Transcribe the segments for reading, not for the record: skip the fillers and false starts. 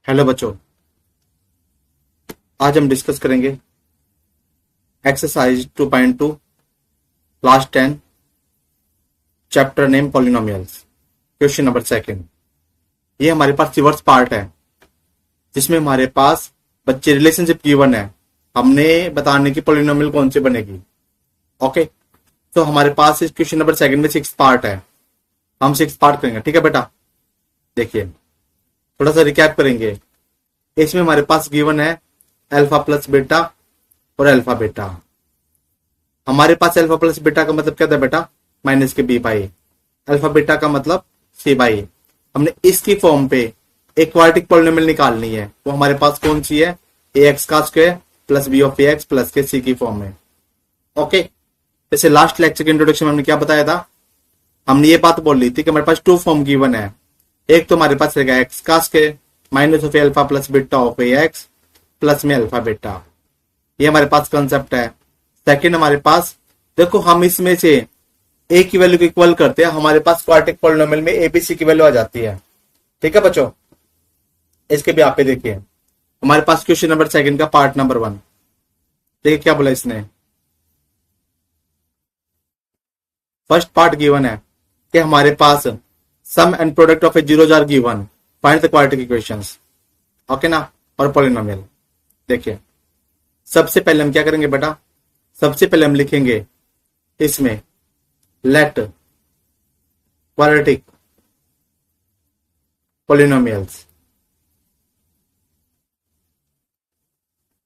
Hello बच्चों, आज हम डिस्कस करेंगे exercise 2.2 class 10 chapter name polynomials question number second. ये हमारे पास रिवर्स पार्ट है जिसमें हमारे पास बच्चे रिलेशनशिप गिवन है, हमने बताने की पॉलिनोमियल कौन सी बनेगी। ओके, तो हमारे पास इस क्वेश्चन नंबर सेकंड में 6 पार्ट है, हम 6 पार्ट करेंगे। ठीक है बेटा, देखिए थोड़ा सा रिकैप करेंगे। इसमें हमारे पास गिवन है अल्फा प्लस बीटा और अल्फा बीटा। हमारे पास अल्फा प्लस बीटा का मतलब क्या था बेटा, माइनस के बी बाई। अल्फा बीटा का मतलब सी बाई। हमने इसकी फॉर्म पे एक क्वाड्रेटिक पॉलिनोमियल निकालनी है, वो हमारे पास कौन सी है, ए एक्स का square plus B of A x plus के सी की फॉर्म में। ओके, जैसे लास्ट लेक्चर के इंट्रोडक्शन में हमने क्या बताया था, हमने ये बात बोल ली थी कि हमारे पास 2 फॉर्म गिवन है। एक तो हमारे पास रहेगा एक्स का square minus of alpha plus beta of A x plus में अल्फा बीटा, ये हमारे पास कंसेप्ट है। सेकंड हमारे पास देखो, हम इसमें से ए की वैल्यू को इक्वल करते हैं, हमारे पास क्वाड्रेटिक पॉलिनोमियल में एबीसी की वैल्यू आ जाती है। ठीक है बच्चों, इसके भी आप देखिए हमारे पास क्वेश्चन नंबर सेकंड का पार्ट नंबर 1। देखिए क्या बोला इसने, फर्स्ट पार्ट गिवन है कि हमारे पास sum and product of a zeros are given, find the quadratic equations. Okay ना, और पॉलिनोमियल। देखिए सबसे पहले हम क्या करेंगे बेटा, सबसे पहले हम लिखेंगे इसमें लेट क्वाड्रेटिक पॉलिनोमियल्स,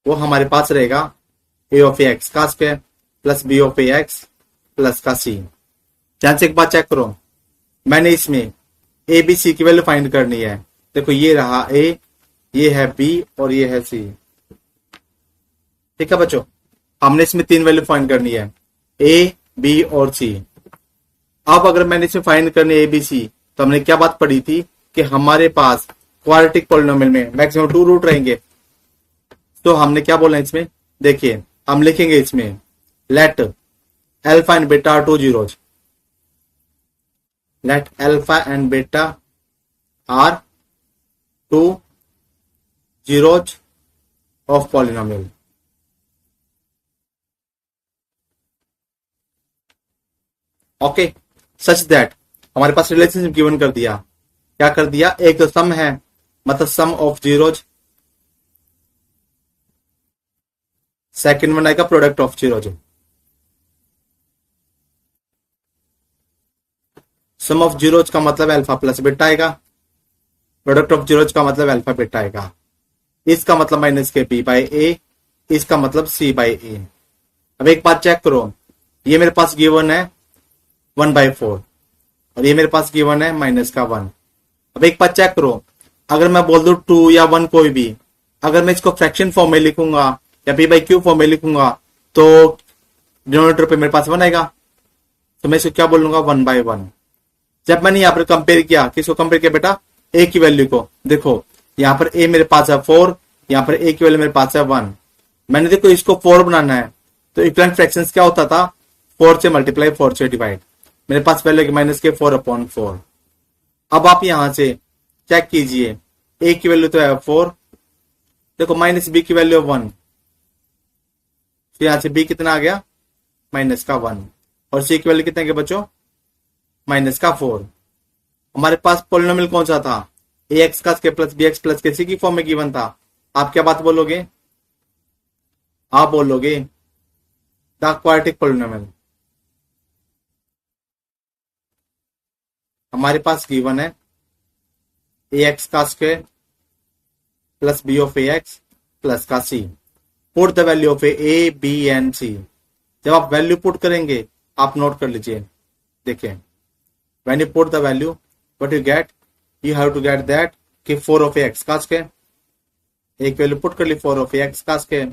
वो हमारे पास रहेगा ए ऑफ ए एक्स का square plus B of A x plus का सी। ध्यान से एक बात चेक करो, मैंने इसमें ए बी सी की वैल्यू फाइंड करनी है। देखो ये रहा ए, ये है बी और ये है सी। ठीक है बच्चों, हमने इसमें 3 वैल्यू फाइंड करनी है, ए बी और सी। अब अगर मैंने इसमें फाइंड करनी है ए बी सी, तो हमने क्या बात पढ़ी थी कि हमारे पास क्वाड्रेटिक पॉलिनोमियल में मैक्सिमम 2 रूट रहेंगे। तो हमने क्या बोला इसमें, देखिए हम लिखेंगे इसमें let alpha and beta are 2 zeros, let alpha and beta are 2 zeros of polynomial। Okay, such that हमारे पास रिलेशनशिप गिवन कर दिया। क्या कर दिया, एक तो सम है मतलब sum of zeros, second one आएगा product of zeros. Sum of zeros का मतलब अल्फा प्लस बीटा आएगा, प्रोडक्ट ऑफ जीरोज का मतलब अल्फा बीटा आएगा। इसका मतलब माइनस के पी बाई ए, इसका मतलब सी बाई ए। अब एक बात चेक करो, ये मेरे पास गिवन है 1/4 और ये मेरे पास गिवन है माइनस का 1। अब एक बात चेक करो, अगर मैं बोल दूं 2 या 1 कोई भी, अगर मैं इसको फ्रैक्शन फॉर्म में लिखूंगा या पी बाई क्यू फॉर्म में लिखूंगा तो डिनोमिनेटर पे मेरे पास 1 आएगा, तो मैं इसको क्या बोलूंगा 1/1। जब मैंने यहाँ पर कंपेयर किया, किसको कंपेयर किया बेटा, ए की वैल्यू को। देखो यहाँ पर ए मेरे पास है 4, यहाँ पर ए की वैल्यू मेरे पास है 1। मैंने देखो इसको 4 बनाना है तो इक्वलेंट फ्रैक्शंस क्या होता था, 4 से मल्टीप्लाई 4 से डिवाइड, मेरे पास वैल्यू माइनस के 4/4। अब आप यहां से चेक कीजिए, ए की वैल्यू तो है 4, देखो माइनस बी की वैल्यू 1, तो यहां से बी कितना आ गया माइनस का 1 और सी की वैल्यू कितने के बच्चों माइनस का 4। हमारे पास पॉलिनोमियल कौन सा था, ए एक्स का square plus B X plus के सी की फॉर्म में गिवन था। आप क्या बात बोलोगे, आप बोलोगे द क्वाड्रेटिक पॉलिनोमियल। हमारे पास गिवन है ए एक्स का square plus B of A x plus का सी। Put the value of a B and सी। जब आप वैल्यू पुट करेंगे आप नोट कर लीजिए, देखिए when you put the value what you get, you have to get that कि 4 ऑफ एक्स का स्क्वायर, एक वैल्यू पुट कर ली 4 ऑफ एक्स का स्क्वायर,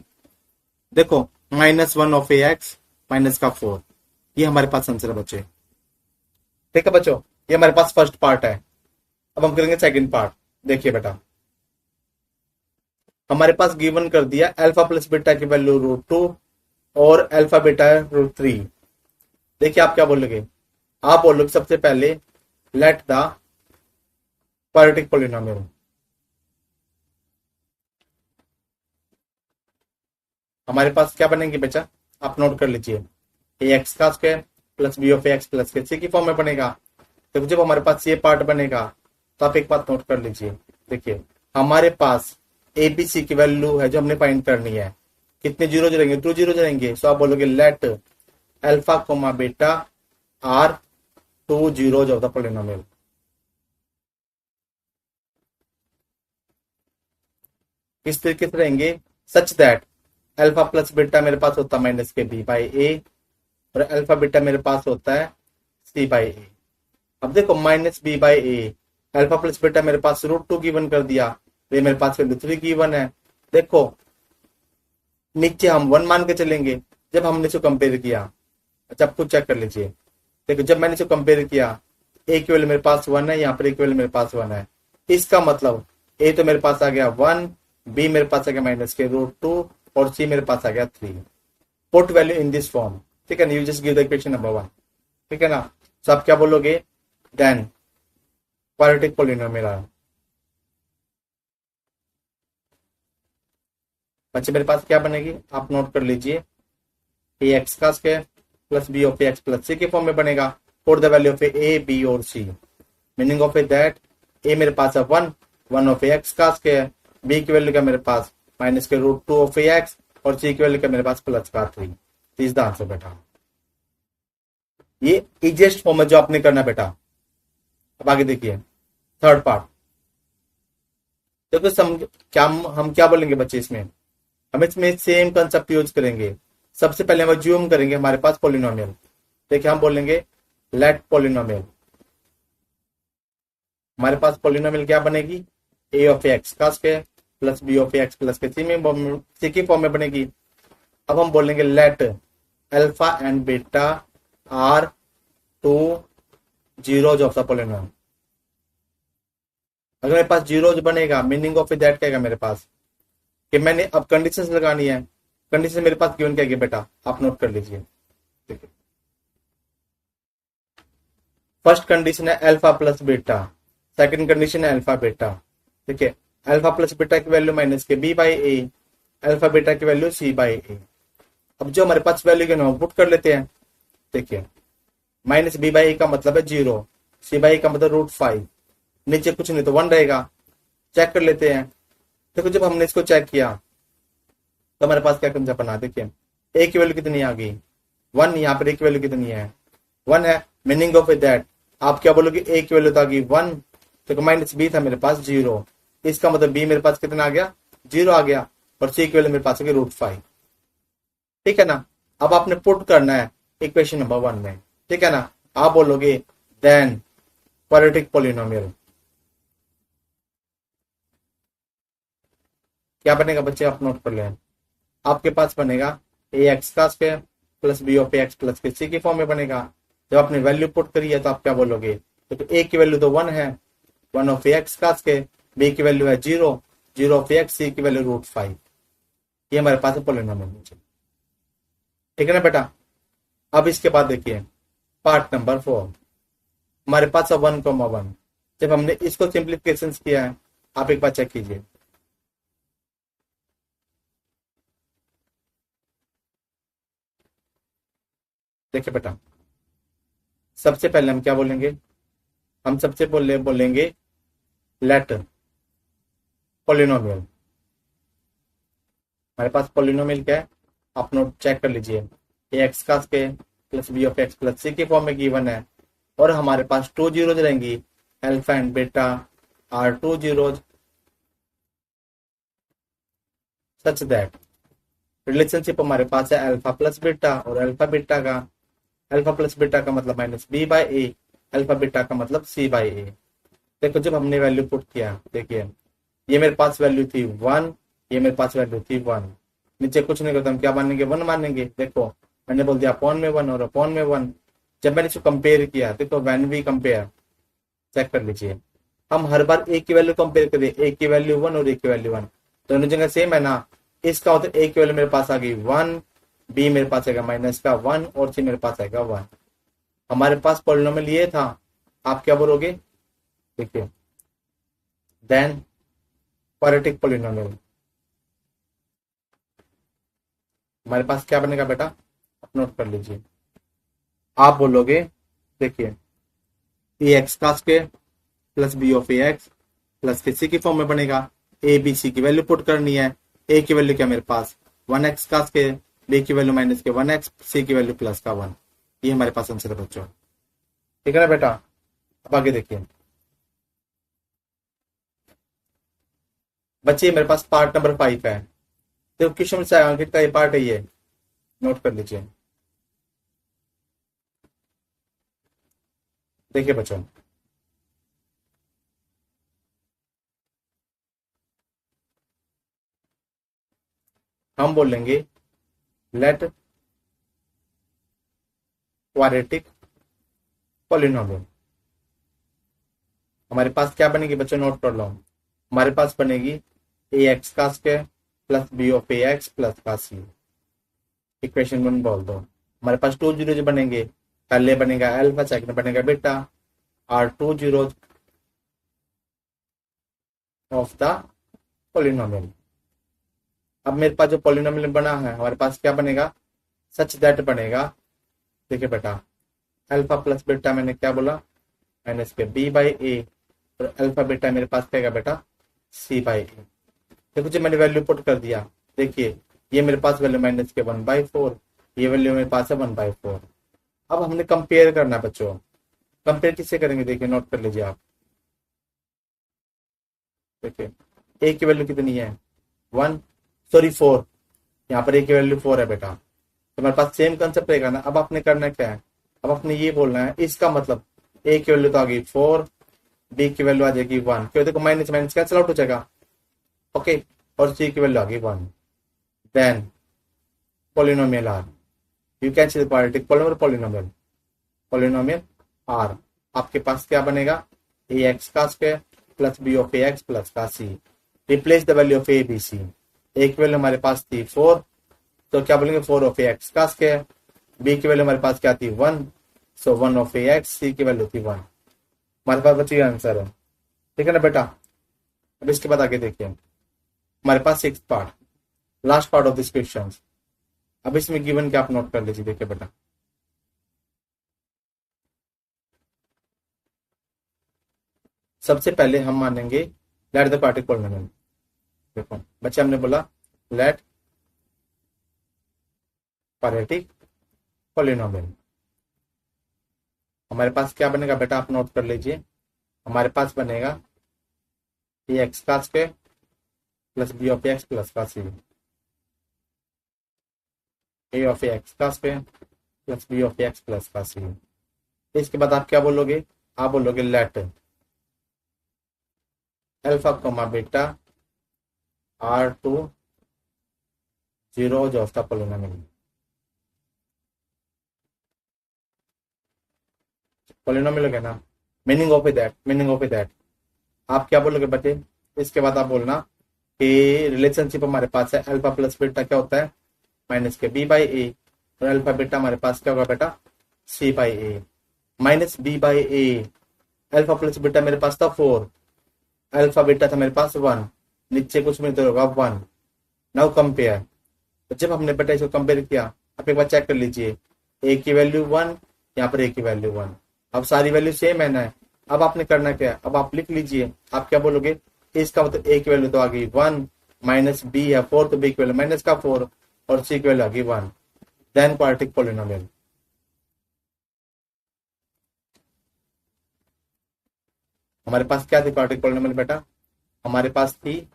देखो -1 ऑफ एक्स माइनस का 4, ये हमारे पास आंसर है बच्चे। ठीक है बच्चों, ये हमारे पास फर्स्ट पार्ट है। अब हम करेंगे सेकंड पार्ट। देखिए बेटा, हमारे पास गिवन कर दिया अल्फा प्लस बीटा की वैल्यू √2 और अल्फा बीटा √3। देखिए आप क्या बोलोगे, आप बोलोगे सबसे पहले लेट द क्वाड्रेटिक पॉलिनोमियल, हमारे पास क्या बनेंगे बच्चा, आप नोट कर लीजिए, ए एक्स का square plus B of x plus के सी की फॉर्म में बनेगा। तो जब हमारे पास ये पार्ट बनेगा तो आप एक बात नोट कर लीजिए, देखिए हमारे पास ए बी सी की वैल्यू है जो हमने फाइंड करनी है, कितने जीरो रहेंगे, 2 जीरो रहेंगे। सो आप बोलोगे let alpha comma beta are 2 zeros of the polynomial. किस तरीके से रहेंगे, such that alpha plus beta मेरे पास होता है माइनस के बी बाई ए, और अल्फा बीटा मेरे पास होता है सी बाई ए। अब देखो minus b by a, alpha plus beta मेरे पास √2 गिवन कर दिया, ये मेरे पास वैल्यू 3 गिवन है। देखो नीचे हम 1 मान के चलेंगे जब हमने इसको कंपेयर किया। अच्छा आप खुद चेक कर लीजिए, देखो जब मैंने इसको कंपेयर किया ए की वैल्यू मेरे पास 1 है, यहाँ पर ए की वैल्यू मेरे पास 1 है। इसका मतलब ए तो मेरे पास आ गया 1, बी मेरे पास आ गया माइनस के √2 और सी मेरे पास आ गया 3। Put value in this form, ठीक है ना, you just give the equation number 1, ठीक है ना। तो आप क्या बोलोगे, देन क्वाड्रेटिक पोलिनोमियल आया। बच्चे मेरे पास क्या बनेगी, आप नोट कर लीजिए, ए एक्स का square plus B of x plus c के फॉर्म में बनेगा। Put the value of a b और c, meaning of that a मेरे पास है 1 ऑफ एक्स का स्क्वायर, बी की वैल्यू का मेरे पास माइनस के √2 ऑफ एक्स और सी की वैल्यू का मेरे पास प्लस का 3। इज द आंसर बेटा। ये इजिएस्ट फॉर्म है जो आपने करना बेटा। अब आगे देखिए थर्ड पार्ट। देखो हम क्या बोलेंगे बच्चे, इसमें हम इसमें सेम कंसेप्ट यूज करेंगे। सबसे पहले हम ज्यूम करेंगे हमारे पास पोलिनोमियल। देखिए हम बोलेंगे लेट पोलिनोमियल, हमारे पास पोलिनोमियल क्या बनेगी, ए ऑफ एक्स का square plus B of x plus के सी की फॉर्म में बनेगी। अब हम बोलेंगे let alpha and beta are 2 zeros of the polynomial. अगर मेरे पास जीरोज बनेगा, मीनिंग ऑफ दैट क्या है मेरे पास, कि मैंने अब कंडीशंस लगानी है। कंडीशन मेरे पास गिवन क्या है बेटा, आप नोट कर लीजिए। देखिए फर्स्ट कंडीशन है alpha plus beta, second condition है अल्फा बीटा। देखिए अल्फा प्लस बीटा की वैल्यू माइनस के b by a, alpha beta की वैल्यू सी बाई ए। अब जो हमारे पास वैल्यू के पुट कर लेते हैं। देखिए माइनस बी बाई ए का मतलब है 0, सी बाई ए का मतलब √5, नीचे कुछ नहीं तो 1 रहेगा। चेक कर लेते हैं। देखो जब हमने इसको चेक किया तो हमारे पास क्या कंसेप्ट बना, देखिए ए की वैल्यू कितनी आ गई 1, यहाँ पर ए की वैल्यू कितनी है 1 है। मीनिंग ऑफ दैट आप क्या बोलोगे, ए की वैल्यू तो आ गई 1, तो माइनस बी था मेरे पास 0, इसका मतलब बी मेरे पास कितना आ गया 0 आ गया, और सी की वैल्यू मेरे पास आ गई √5, ठीक है ना। अब आपने पुट करना है इक्वेशन नंबर 1 में, ठीक है ना। आप बोलोगे देन क्वाड्रेटिक पोलिनोमियल, क्या बनेगा बच्चे आप नोट कर लें। आपके पास बनेगा ए एक्स का square plus B of x plus के सी की फॉर्म में बनेगा। जब आपने वैल्यू पुट करी है तो आप क्या बोलोगे, तो ए की वैल्यू तो 1 है, 1 ऑफ एक्स का स्क्वायर, बी की वैल्यू है 0, 0 ऑफ एक्स, सी की वैल्यू √5। ये हमारे पास है पोलिनोमियल, ठीक है ना बेटा। अब इसके बाद देखिए पार्ट नंबर 4, हमारे पास है 1,1। जब हमने इसको सिंप्लीफिकेशन किया है, आप एक बार चेक कीजिए। देखिए बेटा सबसे पहले हम क्या बोलेंगे, हम सबसे बोलेंगे लेट पोलिनोमियल। हमारे पास पोलिनोमियल क्या है, आप नोट चेक कर लीजिए, ए एक्स का square plus B of x plus c के फॉर्म में गिवन है, और हमारे पास 2 zeros रहेंगी, alpha and beta are 2 zeros such that relationship हमारे पास है अल्फा प्लस बीटा, और अल्फा बीटा का अल्फा प्लस बीटा का मतलब minus b by a, alpha beta का मतलब सी बाई ए। देखो जब हमने वैल्यू पुट किया, देखिए ये मेरे पास वैल्यू थी 1, ये मेरे पास वैल्यू थी 1, नीचे कुछ नहीं करता, हम क्या मानेंगे 1 मानेंगे। देखो मैंने बोल दिया अपॉन में 1 और अपॉन में 1। जब मैंने इसको कंपेयर किया, देखो व्हेन वी कंपेयर, चेक कर लीजिए, हम हर बार ए की वैल्यू कंपेयर करें, ए की वैल्यू 1 और ए की वैल्यू 1 दोनों जगह सेम है ना। इसका मतलब ए की वैल्यू मेरे पास आ गई 1, बी मेरे पास आएगा माइनस का 1 और सी मेरे पास आएगा 1। हमारे पास पॉलिनोमियल ये था, आप क्या बोलोगे, देखिए देन क्वाड्रेटिक पोलिनोमियल। हमारे पास क्या बनेगा बेटा, आप नोट कर लीजिए। आप बोलोगे देखिए ए एक्स का square plus B of A x plus के सी की फॉर्म में बनेगा। ए बी सी की वैल्यू पुट करनी है। ए की वैल्यू क्या मेरे पास 1x का स्क्वायर, बी की वैल्यू माइनस के 1x, सी की वैल्यू प्लस का 1। ये हमारे पास आंसर है बच्चों, ठीक है ना बेटा। अब आगे देखिए बच्चे, मेरे पास पार्ट नंबर 5 है। तो क्वेश्चन से अंकित का ये पार्ट है, ये नोट कर लीजिए। देखिए बच्चों, हम बोलेंगे लेट क्वाड्रेटिक पॉलिनोमियल। हमारे पास क्या बनेगी बच्चों, नोट कर लो। हमारे पास बनेगी ए एक्स का square plus B of A x plus का सी। इक्वेशन 1 बोल दो। हमारे पास 2 जीरोज बनेंगे। पहले बनेगा अल्फा, सेकंड बनेगा बीटा, और 2 जीरोज ऑफ द पॉलिनोमियल। अब मेरे पास जो पॉलिनोमियल बना है, हमारे पास क्या बनेगा, सच दैट बनेगा। देखिए बेटा, अल्फा प्लस बीटा मैंने क्या बोला, माइनस के बी बाई ए, और अल्फा बीटा मेरे पास क्या बेटा सी बाई ए। देखो जी मैंने वैल्यू पुट कर दिया। देखिए ये मेरे पास वैल्यू माइनस के 1/4, ये वैल्यू मेरे पास है 1/4। अब हमने कंपेयर करना है बच्चों। कंपेयर किससे करेंगे, देखिए नोट कर लीजिए आप। देखिए ए की वैल्यू कितनी है 4, यहाँ पर ए की वैल्यू 4 है बेटा। तो हमारे पास सेम कंसेप्ट रहेगा ना। अब आपने करना क्या है, अब आपने ये बोलना है, इसका मतलब ए की वैल्यू तो आ गई 4, बी की वैल्यू आ जाएगी 1, क्यों देखो माइनस माइनस कैंसिल आउट हो जाएगा, ओके, और सी की वैल्यू आ गई 1। Then polynomial are, you can see quadratic polynomial, polynomial are. आपके पास क्या बनेगा, ए एक्स का square plus B of A x plus का c. Replace the value of a b c. A की वैल्यू हमारे पास थी 4, तो क्या बोलेंगे 4 ऑफ ए एक्स का स्क्वायर। बी की वैल्यू हमारे पास क्या थी 1, सो 1 ऑफ ए एक्स। सी की वैल्यू थी 1। हमारे पास बच्चे आंसर है, ठीक है ना बेटा। अब इसके बाद आगे देखिए, हमारे पास 6th part, last part of this question. अब इसमें गिवन क्या आप नोट कर लीजिए। देखिए बेटा, सबसे पहले हम मानेंगे लेट द क्वाड्रेटिक पॉलिनोमियल। देखो बच्चे, हमने बोला लेट क्वाड्रेटिक पॉलिनोमियल। हमारे पास क्या बनेगा बेटा, आप नोट कर लीजिए। हमारे पास बनेगा ए एक्स का square plus B of x plus का सी। ए ऑफ एक्स का square plus B of x plus का सी। इसके बाद आप क्या बोलोगे, आप बोलोगे let alpha comma beta R2 zeros of the polynomial. Polynomial हो गया ना, meaning of that, meaning of that. आप क्या बोलोगे बच्चे, इसके बाद आप बोलना कि रिलेशनशिप हमारे पास है अल्फा प्लस बीटा क्या होता है माइनस के बी बाई ए, और अल्फा बीटा हमारे पास क्या होगा बेटा c by a minus b by a. Alpha plus beta मेरे पास था 4, अल्फा बीटा था मेरे पास 1, नीचे कुछ मिलता होगा 1। नाउ कंपेयर, तो जब हमने बेटा इसको कंपेयर किया, आप एक बार चेक कर लीजिए, ए की वैल्यू 1, यहाँ पर ए की वैल्यू 1। अब सारी वैल्यू सेम है ना। अब आपने करना क्या है, अब आप लिख लीजिए। आप क्या बोलोगे, इसका मतलब ए की वैल्यू तो आ गई 1, माइनस बी है 4, तो बी की वैल्यू माइनस का 4, और सी की वैल्यू आ गई 1। Then quadratic polynomial. हमारे पास क्या थी क्वाड्रेटिक पॉलिनोमियल बेटा, हमारे पास थी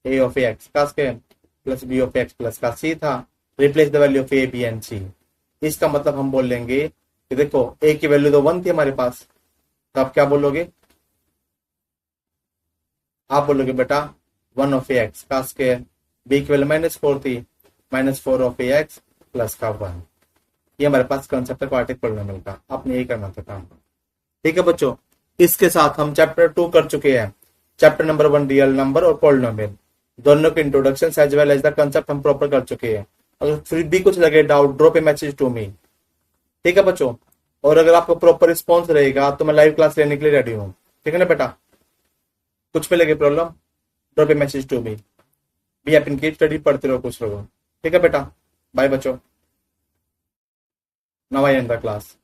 ए ऑफ एक्स का square plus B of x plus का सी था। Replace the value of a B and सी। इसका मतलब हम बोल लेंगे कि देखो ए की वैल्यू तो 1 थी हमारे पास, तो आप क्या बोलोगे, आप बोलोगे बेटा 1 ऑफ ए एक्स का स्क्वायर, बी की वैल्यू -4 थी, -4 ऑफ ए एक्स प्लस का 1। ये हमारे पास कंसेप्ट है क्वाड्रेटिक पॉलिनोमियल का। आपने यही करना था काम, ठीक है बच्चों। इसके साथ हम चैप्टर 2 कर चुके हैं। चैप्टर नंबर 1 रियल नंबर और पॉलिनोमियल, दोनों के introduction as well as the concept हम प्रॉपर कर चुके हैं। अगर फिर भी कुछ लगे doubt, drop a message to me, ठीक है बच्चों। और अगर आपको प्रॉपर रिस्पॉन्स रहेगा तो मैं लाइव क्लास लेने के लिए रेडी हूँ, ठीक है ना बेटा। कुछ भी लगे problem, drop a message to me. भी आप इनकी स्टडी पढ़ते रहो कुछ लोगों, ठीक है बेटा। बाय बच्चों, now I and the class.